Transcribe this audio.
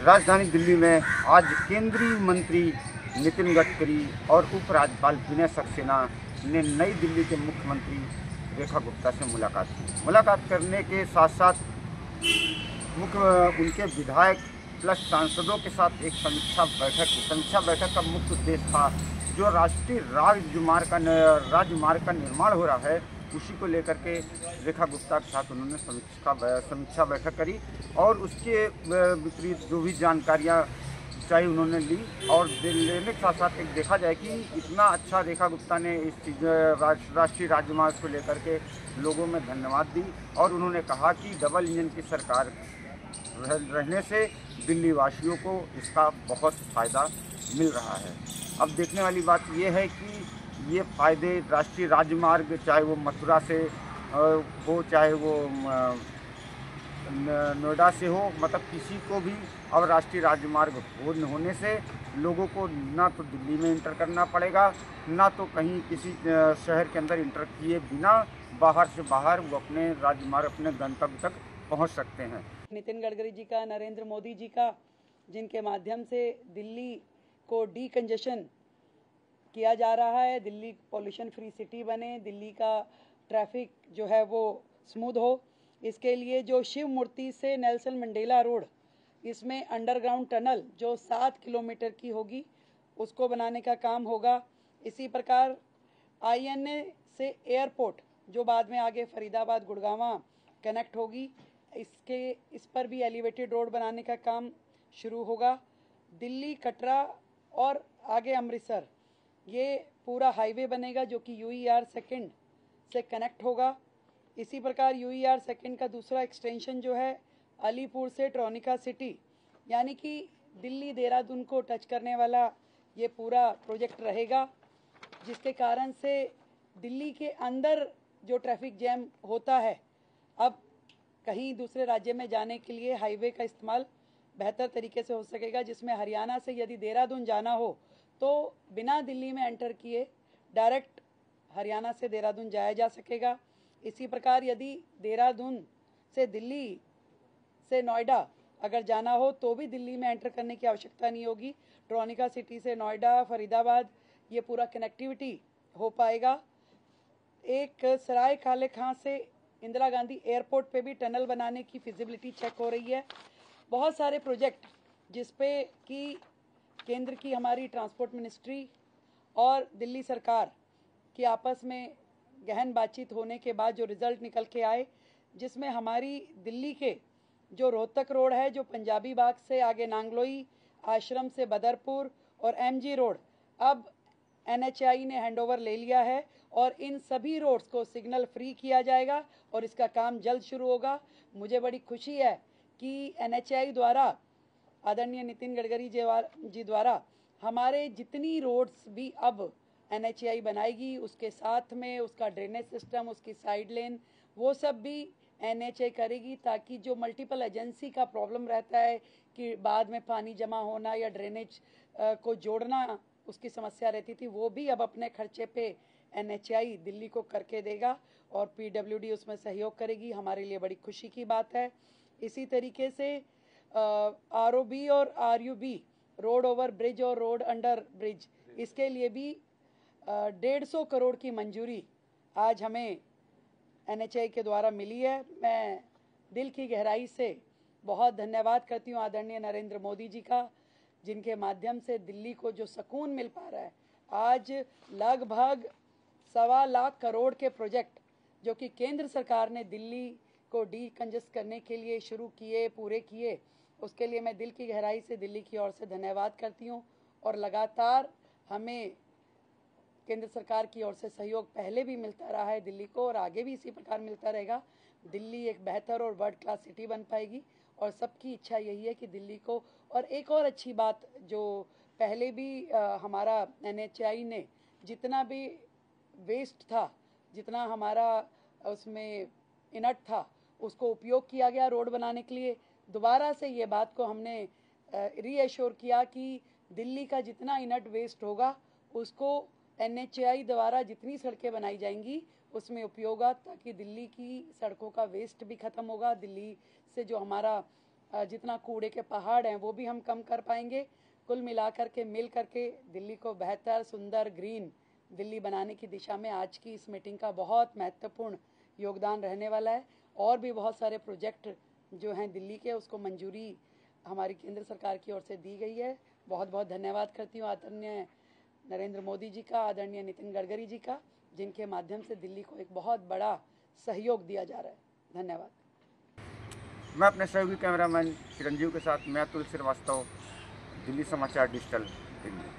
राजधानी दिल्ली में आज केंद्रीय मंत्री नितिन गडकरी और उपराज्यपाल विनय सक्सेना ने नई दिल्ली के मुख्यमंत्री रेखा गुप्ता से मुलाकात की। मुलाकात करने के साथ साथ उनके विधायक प्लस सांसदों के साथ एक समीक्षा बैठक का मुख्य उद्देश्य था जो राष्ट्रीय राजमार्ग का निर्माण हो रहा है उसी को लेकर के रेखा गुप्ता के साथ उन्होंने समीक्षा बैठक करी और उसके विपरीत जो भी जानकारियाँ चाहिए उन्होंने ली और लेने के साथ साथ एक देखा जाए कि इतना अच्छा रेखा गुप्ता ने इस चीज़ राष्ट्रीय राजमार्ग को लेकर के लोगों में धन्यवाद दी और उन्होंने कहा कि डबल इंजन की सरकार रहने से दिल्ली वासियों को इसका बहुत फ़ायदा मिल रहा है। अब देखने वाली बात यह है कि ये फ़ायदे राष्ट्रीय राजमार्ग चाहे वो मथुरा से हो चाहे वो नोएडा से हो, मतलब किसी को भी अब राष्ट्रीय राजमार्ग होने से लोगों को ना तो दिल्ली में इंटर करना पड़ेगा ना तो कहीं किसी शहर के अंदर इंटर किए बिना बाहर से बाहर वो अपने राजमार्ग अपने गंतव्य तक पहुंच सकते हैं। नितिन गडकरी जी का, नरेंद्र मोदी जी का, जिनके माध्यम से दिल्ली को डीकंजेशन किया जा रहा है, दिल्ली पॉल्यूशन फ्री सिटी बने, दिल्ली का ट्रैफिक जो है वो स्मूथ हो, इसके लिए जो शिव मूर्ति से नेल्सन मंडेला रोड इसमें अंडरग्राउंड टनल जो 7 किलोमीटर की होगी उसको बनाने का काम होगा। इसी प्रकार INA से एयरपोर्ट जो बाद में आगे फरीदाबाद गुड़गांव कनेक्ट होगी इस पर भी एलिवेटेड रोड बनाने का काम शुरू होगा। दिल्ली कटरा और आगे अमृतसर ये पूरा हाईवे बनेगा जो कि UER सेकंड से कनेक्ट होगा। इसी प्रकार UER सेकंड का दूसरा एक्सटेंशन जो है अलीपुर से ट्रोनिका सिटी यानी कि दिल्ली देहरादून को टच करने वाला ये पूरा प्रोजेक्ट रहेगा, जिसके कारण से दिल्ली के अंदर जो ट्रैफिक जैम होता है अब कहीं दूसरे राज्य में जाने के लिए हाईवे का इस्तेमाल बेहतर तरीके से हो सकेगा, जिसमें हरियाणा से यदि देहरादून जाना हो तो बिना दिल्ली में एंटर किए डायरेक्ट हरियाणा से देहरादून जाया जा सकेगा। इसी प्रकार यदि देहरादून से दिल्ली से नोएडा अगर जाना हो तो भी दिल्ली में एंटर करने की आवश्यकता नहीं होगी। ट्रोनिका सिटी से नोएडा, फरीदाबाद ये पूरा कनेक्टिविटी हो पाएगा। एक सराय काले खां से इंदिरा गांधी एयरपोर्ट पे भी टनल बनाने की फिजिबिलिटी चेक हो रही है। बहुत सारे प्रोजेक्ट जिस पे कि केंद्र की हमारी ट्रांसपोर्ट मिनिस्ट्री और दिल्ली सरकार की आपस में गहन बातचीत होने के बाद जो रिजल्ट निकल के आए, जिसमें हमारी दिल्ली के जो रोहतक रोड है जो पंजाबी बाग से आगे नांगलोई आश्रम से बदरपुर और MG रोड अब NHAI ने हैंडओवर ले लिया है और इन सभी रोड्स को सिग्नल फ्री किया जाएगा और इसका काम जल्द शुरू होगा। मुझे बड़ी खुशी है कि NHAI द्वारा आदरणीय नितिन गडकरी जी द्वारा हमारे जितनी रोड्स भी अब NHAI बनाएगी उसके साथ में उसका ड्रेनेज सिस्टम, उसकी साइड लेन वो सब भी NHAI करेगी, ताकि जो मल्टीपल एजेंसी का प्रॉब्लम रहता है कि बाद में पानी जमा होना या ड्रेनेज को जोड़ना उसकी समस्या रहती थी, वो भी अब अपने खर्चे पे NHAI दिल्ली को करके देगा और PWD उसमें सहयोग करेगी। हमारे लिए बड़ी खुशी की बात है। इसी तरीके से ROB और RUB रोड ओवर ब्रिज और रोड अंडर ब्रिज इसके लिए भी 150 करोड़ की मंजूरी आज हमें NHAI के द्वारा मिली है। मैं दिल की गहराई से बहुत धन्यवाद करती हूँ आदरणीय नरेंद्र मोदी जी का, जिनके माध्यम से दिल्ली को जो सुकून मिल पा रहा है। आज लगभग 1.25 लाख करोड़ के प्रोजेक्ट जो कि केंद्र सरकार ने दिल्ली को डीकंजेस्ट करने के लिए शुरू किए, पूरे किए, उसके लिए मैं दिल की गहराई से दिल्ली की ओर से धन्यवाद करती हूँ। और लगातार हमें केंद्र सरकार की ओर से सहयोग पहले भी मिलता रहा है दिल्ली को और आगे भी इसी प्रकार मिलता रहेगा। दिल्ली एक बेहतर और वर्ल्ड क्लास सिटी बन पाएगी और सबकी इच्छा यही है कि दिल्ली को, और एक और अच्छी बात जो पहले भी हमारा NHAI ने जितना भी वेस्ट था, जितना हमारा उसमें इनट था, उसको उपयोग किया गया रोड बनाने के लिए। दोबारा से ये बात को हमने रीएश्योर किया कि दिल्ली का जितना इनट वेस्ट होगा उसको NHAI द्वारा जितनी सड़कें बनाई जाएंगी उसमें उपयोग होगा, ताकि दिल्ली की सड़कों का वेस्ट भी ख़त्म होगा। दिल्ली से जो हमारा जितना कूड़े के पहाड़ हैं वो भी हम कम कर पाएंगे। कुल मिलाकर के मिल करके दिल्ली को बेहतर, सुंदर, ग्रीन दिल्ली बनाने की दिशा में आज की इस मीटिंग का बहुत महत्वपूर्ण योगदान रहने वाला है। और भी बहुत सारे प्रोजेक्ट जो हैं दिल्ली के, उसको मंजूरी हमारी केंद्र सरकार की ओर से दी गई है। बहुत बहुत धन्यवाद करती हूँ आदरणीय नरेंद्र मोदी जी का, आदरणीय नितिन गडकरी जी का, जिनके माध्यम से दिल्ली को एक बहुत बड़ा सहयोग दिया जा रहा है। धन्यवाद। मैं अपने सहयोगी कैमरामैन चिरंजीव के साथ मैं अतुल श्रीवास्तव, दिल्ली समाचार डिजिटल दिल्ली।